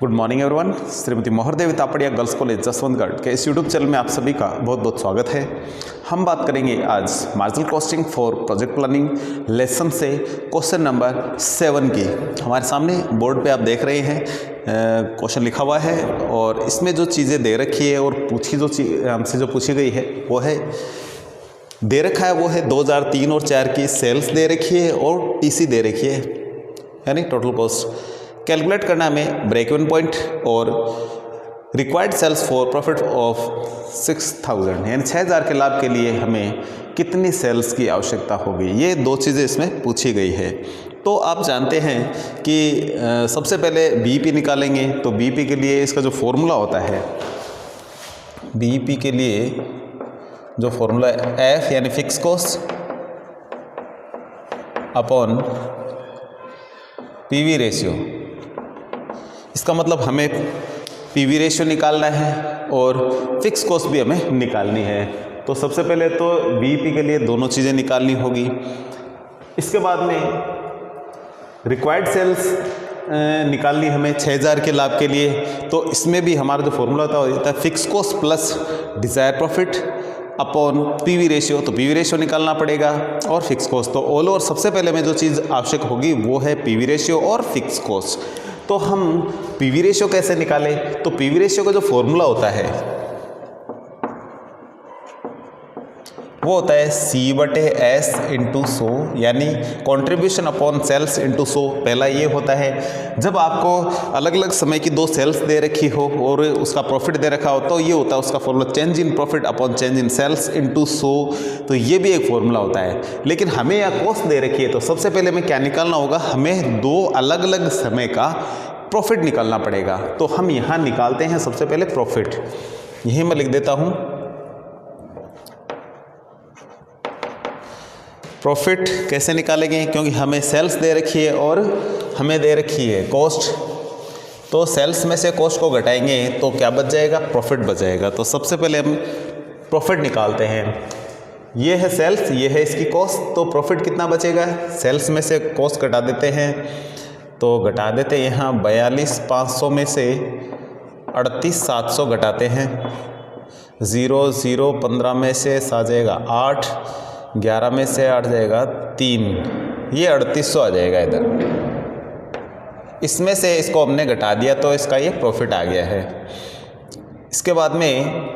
Good morning everyone. Shrimati Mohardevi Tapadia girls college Jaswantgarh के इस YouTube channel में आप सभी का बहुत बहुत स्वागत है। हम बात करेंगे आज marginal costing for project planning lesson से क्वेश्चन नंबर 7 की। हमारे सामने बोर्ड पे आप देख रहे हैं क्वेश्चन लिखा हुआ है और इसमें जो चीज़ें दे रखी है और हमसे जो पूछी गई है वो है दे रखा है, वो है 2003 और 4 की सेल्स दे रखी है और टीसी दे रखी है, यानी टोटल कॉस्ट कैलकुलेट करना हमें ब्रेक इवन पॉइंट और required sales for profit of 6000, यानी 6000 के लाभ के लिए हमें कितनी सेल्स की आवश्यकता होगी। ये दो चीज़ें इसमें पूछी गई है। तो आप जानते हैं कि सबसे पहले बीईपी निकालेंगे, तो बीईपी के लिए इसका जो फॉर्मूला होता है, बीईपी के लिए जो फॉर्मूला एफ यानी fix cost upon PV ratio, इसका मतलब हमें पीवी रेशियो निकालना है और फिक्स कॉस्ट भी हमें निकालनी है। तो सबसे पहले तो बीईपी के लिए दोनों चीज़ें निकालनी होगी। इसके बाद में रिक्वायर्ड सेल्स निकालनी हमें 6000 के लाभ के लिए। तो इसमें भी हमारा जो फॉर्मूला होता है fix cost plus desire profit upon PV ratio. तो पीवी रेशियो निकालना पड़ेगा और फिक्स कॉस्ट। तो ऑल ओवर सबसे पहले में जो चीज़ आवश्यक होगी वो है पीवी रेशियो और फिक्स कॉस्ट। तो हम पीवी रेशियो कैसे निकालें? तो पीवी रेशियो का जो फॉर्मूला होता है वो होता है C/S इंटू 100, यानी कॉन्ट्रीब्यूशन अपॉन सेल्स इंटू 100। पहला ये होता है जब आपको अलग अलग समय की दो सेल्स दे रखी हो और उसका प्रॉफिट दे रखा हो, तो ये होता है उसका formula change in profit upon change in sales into 100। तो ये भी एक फॉर्मूला होता है। लेकिन हमें यह कॉस्ट दे रखी है, तो सबसे पहले हमें क्या निकालना होगा, हमें दो अलग अलग समय का प्रॉफिट निकालना पड़ेगा। तो हम यहाँ निकालते हैं सबसे पहले प्रॉफिट। यही मैं लिख देता हूँ, प्रॉफिट कैसे निकालेंगे, क्योंकि हमें सेल्स दे रखी है और हमें दे रखी है कॉस्ट। तो सेल्स में से कॉस्ट को घटाएंगे तो क्या बच जाएगा, प्रॉफिट बच जाएगा। तो सबसे पहले हम प्रॉफिट निकालते हैं। ये है सेल्स, ये है इसकी कॉस्ट। तो प्रॉफिट कितना बचेगा, सेल्स में से कॉस्ट घटा देते हैं। तो घटा देते हैं यहाँ 42500 में से 38700 घटाते हैं। 0 0 15 में से आ जाएगा 8, 11 में से 8 जाएगा 3, ये 3800 आ जाएगा इधर। इसमें से इसको हमने घटा दिया तो इसका ये प्रॉफिट आ गया है। इसके बाद में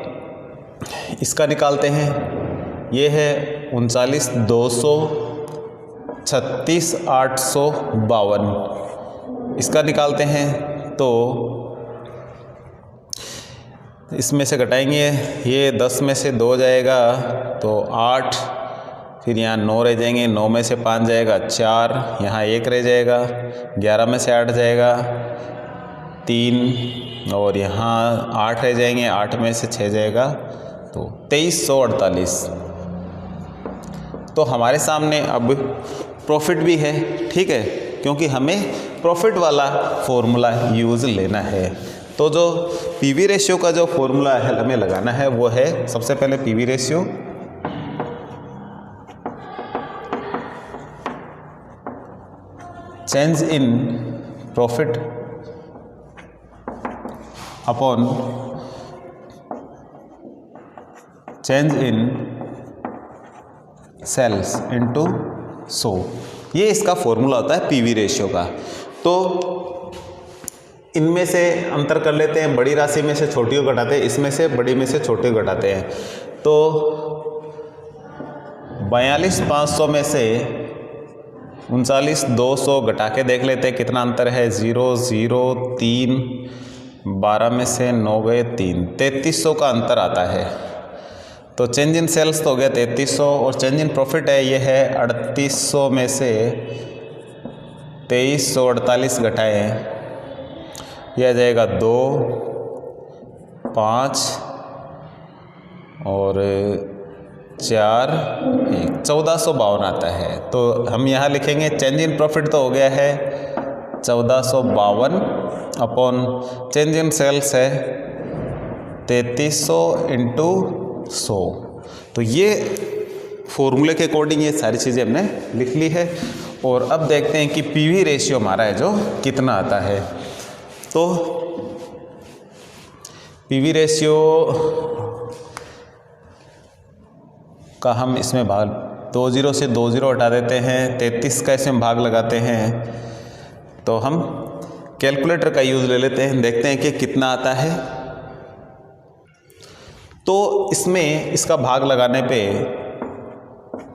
इसका निकालते हैं, ये है 39200 36852। इसका निकालते हैं तो इसमें से घटाएंगे, ये 10 में से 2 जाएगा तो 8, फिर यहाँ 9 रह जाएंगे, 9 में से 5 जाएगा 4, यहाँ 1 रह जाएगा, 11 में से 8 जाएगा 3 और यहाँ 8 रह जाएंगे, 8 में से 6 जाएगा तो 2348। तो हमारे सामने अब प्रॉफिट भी है, ठीक है, क्योंकि हमें प्रॉफिट वाला फॉर्मूला यूज़ लेना है। तो जो पीवी रेशियो का जो फॉर्मूला है हमें लगाना है वो है सबसे पहले PV ratio change in profit upon change in sales into 100। ये इसका फॉर्मूला होता है पीवी रेशियो का। तो इनमें से अंतर कर लेते हैं, बड़ी राशि में से छोटी को घटाते हैं, इसमें से बड़ी में से छोटी को घटाते हैं। तो 42500 में से 39200 घटा के देख लेते हैं कितना अंतर है। 0 0 3, 12 में से 9 गए 3, 3300 का अंतर आता है। तो चेंज इन सेल्स तो हो गया 3300 और चेंज इन प्रॉफिट है ये है 3800 में से 2348 घटाएँ, यह आ जाएगा 2 5 और 4 1, 1452 आता है। तो हम यहाँ लिखेंगे चेंज इन प्रॉफिट तो हो गया है 1452 अपॉन चेंज इन सेल्स है 3300 इंटू 100। तो ये फॉर्मूले के अकॉर्डिंग ये सारी चीज़ें हमने लिख ली है। और अब देखते हैं कि पीवी रेशियो हमारा है जो कितना आता है। तो पीवी रेशियो का हम इसमें भाग 20 से 20 हटा देते हैं, 33 का इसमें भाग लगाते हैं, तो हम कैलकुलेटर का यूज़ ले लेते हैं, देखते हैं कि कितना आता है। तो इसमें इसका भाग लगाने पे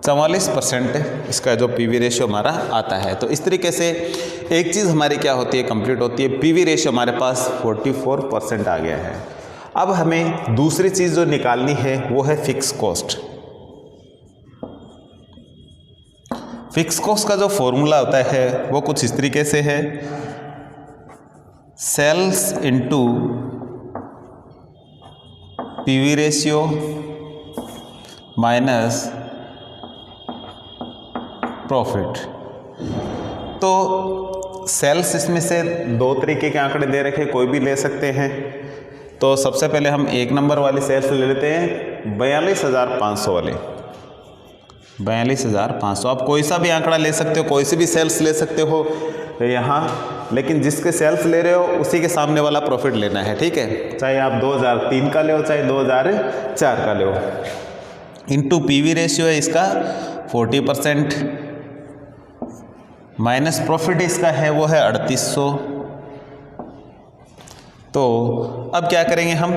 44% इसका जो पीवी रेशियो हमारा आता है। तो इस तरीके से एक चीज़ हमारी क्या होती है, कंप्लीट होती है। पीवी रेशियो हमारे पास 44% आ गया है। अब हमें दूसरी चीज़ जो निकालनी है वो है फिक्स कॉस्ट। फिक्स कॉस्ट का जो फॉर्मूला होता है वो कुछ इस तरीके से है, sales into PV ratio minus profit. तो सेल्स इसमें से दो तरीके के आंकड़े दे रखे, कोई भी ले सकते हैं। तो सबसे पहले हम 1 नंबर वाली सेल्स ले लेते हैं, 42,500 वाले, 42,500। आप कोई सा भी आंकड़ा ले सकते हो, कोई सी भी सेल्स ले सकते हो यहाँ, लेकिन जिसके सेल्स ले रहे हो उसी के सामने वाला प्रॉफिट लेना है, ठीक है। चाहे आप 2003 का ले हो, चाहे 2004 का ले हो। इनटू पीवी रेशियो है इसका 40%, माइनस प्रॉफिट इसका है वो है 3800। तो अब क्या करेंगे हम,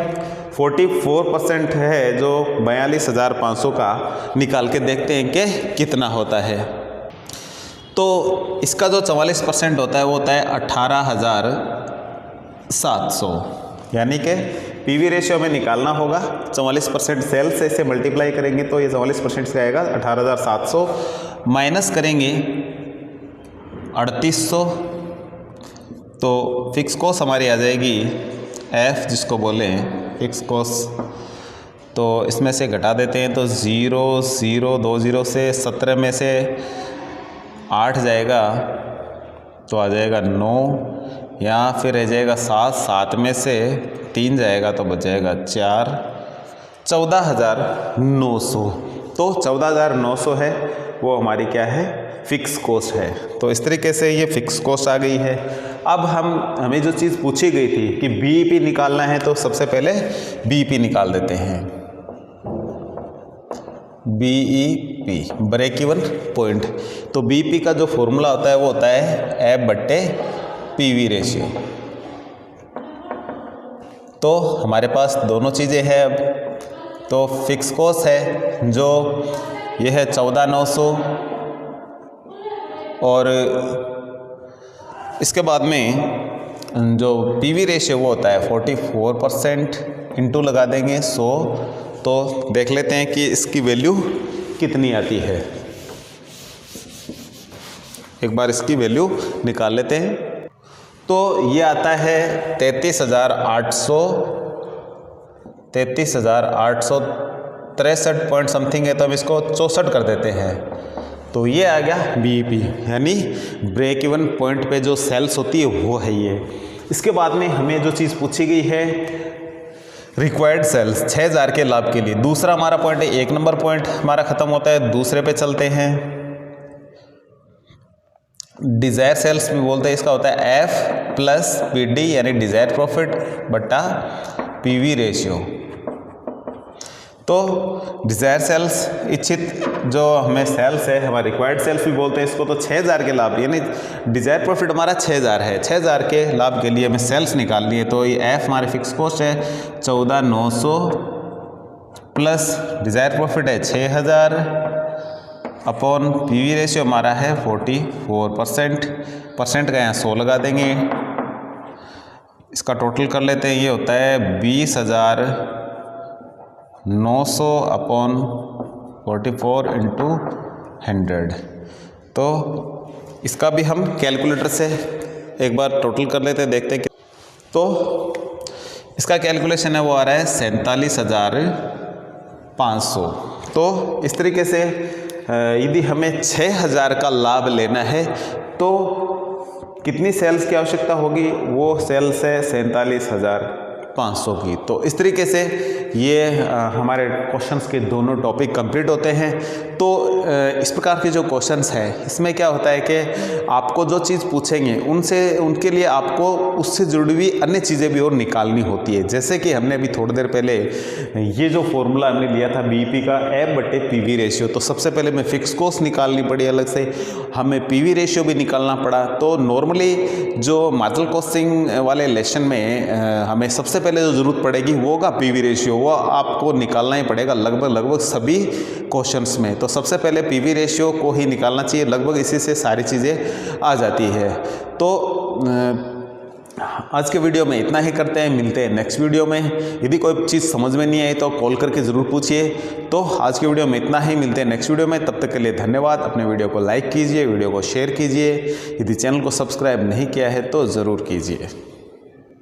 44% है जो 42,500 का, निकाल के देखते हैं कि कितना होता है। तो इसका जो 44% होता है वो होता है 18,700, यानी कि पीवी रेशियो में निकालना होगा 44% सेल्स से इसे मल्टीप्लाई करेंगे तो ये 44% से आएगा 18,700, माइनस करेंगे 3800, तो फिक्स कॉस्ट हमारी आ जाएगी एफ, जिसको बोले फिक्स कॉस्ट। तो इसमें से घटा देते हैं तो 0 0 2 0 से 17 में से 8 जाएगा तो आ जाएगा 9, यहाँ फिर रह जाएगा 7, 7 में से 3 जाएगा तो बच जाएगा 4, 14,900। तो 14,900 है वो हमारी क्या है, फिक्स कॉस्ट है। तो इस तरीके से ये फिक्स कॉस्ट आ गई है। अब हमें जो चीज़ पूछी गई थी कि बीईपी निकालना है, तो सबसे पहले बीईपी निकाल देते हैं। BEP break even point. तो बीईपी का जो फॉर्मूला होता है वो होता है F/PV रेशियो। तो हमारे पास दोनों चीज़ें हैं अब। तो फिक्स कॉस्ट है जो ये है 14,900, और इसके बाद में जो पीवी रेशियो वो होता है 44%, इंटू लगा देंगे 100। तो देख लेते हैं कि इसकी वैल्यू कितनी आती है। एक बार इसकी वैल्यू निकाल लेते हैं। तो ये आता है 33,863 पॉइंट समथिंग है, तो हम इसको 64 कर देते हैं। तो ये आ गया बीईपी, यानी ब्रेक इवन पॉइंट पे जो सेल्स होती है वो है ये। इसके बाद में हमें जो चीज़ पूछी गई है रिक्वायर्ड सेल्स 6000 के लाभ के लिए। दूसरा हमारा पॉइंट है, 1 नंबर पॉइंट हमारा खत्म होता है, दूसरे पे चलते हैं। डिज़ायर सेल्स में बोलते हैं, इसका होता है F+PD यानी डिज़ायर प्रॉफिट बटा पीवी रेशियो। तो डिज़ायर सेल्स, इच्छित जो हमें सेल्स है, हमारे रिक्वायर्ड सेल्स भी बोलते हैं इसको, तो 6000 के लाभ, यानी डिज़ायर प्रॉफिट हमारा 6000 है, 6000 के लाभ के लिए हमें सेल्स निकालनी है। तो ये एफ हमारी फिक्स कॉस्ट है 14,900 प्लस डिज़ायर प्रॉफिट है 6000 अपॉन पीवी रेशियो हमारा है 44%। परसेंट का यहाँ 100 लगा देंगे। इसका टोटल कर लेते हैं, ये होता है 20,900 अपॉन 44 इंटू 100। तो इसका भी हम कैलकुलेटर से एक बार टोटल कर लेते हैं, देखते हैं। तो इसका कैलकुलेशन है वो आ रहा है 47,500। तो इस तरीके से यदि हमें 6000 का लाभ लेना है तो कितनी सेल्स की आवश्यकता होगी, वो सेल्स है 47,000 500 की। तो इस तरीके से ये हमारे क्वेश्चंस के दोनों टॉपिक कंप्लीट होते हैं। तो इस प्रकार के जो क्वेश्चंस हैं इसमें क्या होता है कि आपको जो चीज़ पूछेंगे उनके लिए आपको उससे जुड़ी हुई अन्य चीज़ें भी और निकालनी होती है। जैसे कि हमने अभी थोड़ी देर पहले ये जो फॉर्मूला हमने लिया था बीईपी का F/PV रेशियो, तो सबसे पहले हमें फिक्स कॉस्ट निकालनी पड़ी, अलग से हमें PV रेशियो भी निकालना पड़ा। तो नॉर्मली जो मार्जिनल कॉस्टिंग वाले लेसन में हमें सबसे पहले जो ज़रूरत पड़ेगी वो होगा PV रेशियो, वो आपको निकालना ही पड़ेगा लगभग सभी क्वेश्चंस में। तो सबसे पहले PV रेशियो को ही निकालना चाहिए, लगभग इसी से सारी चीज़ें आ जाती है। तो आज के वीडियो में इतना ही करते हैं, मिलते हैं नेक्स्ट वीडियो में। यदि कोई चीज़ समझ में नहीं आई तो कॉल करके ज़रूर पूछिए। तो आज के वीडियो में इतना ही, मिलते हैं नेक्स्ट वीडियो में। तब तक के लिए धन्यवाद। अपने वीडियो को लाइक कीजिए, वीडियो को शेयर कीजिए। यदि चैनल को सब्सक्राइब नहीं किया है तो ज़रूर कीजिए।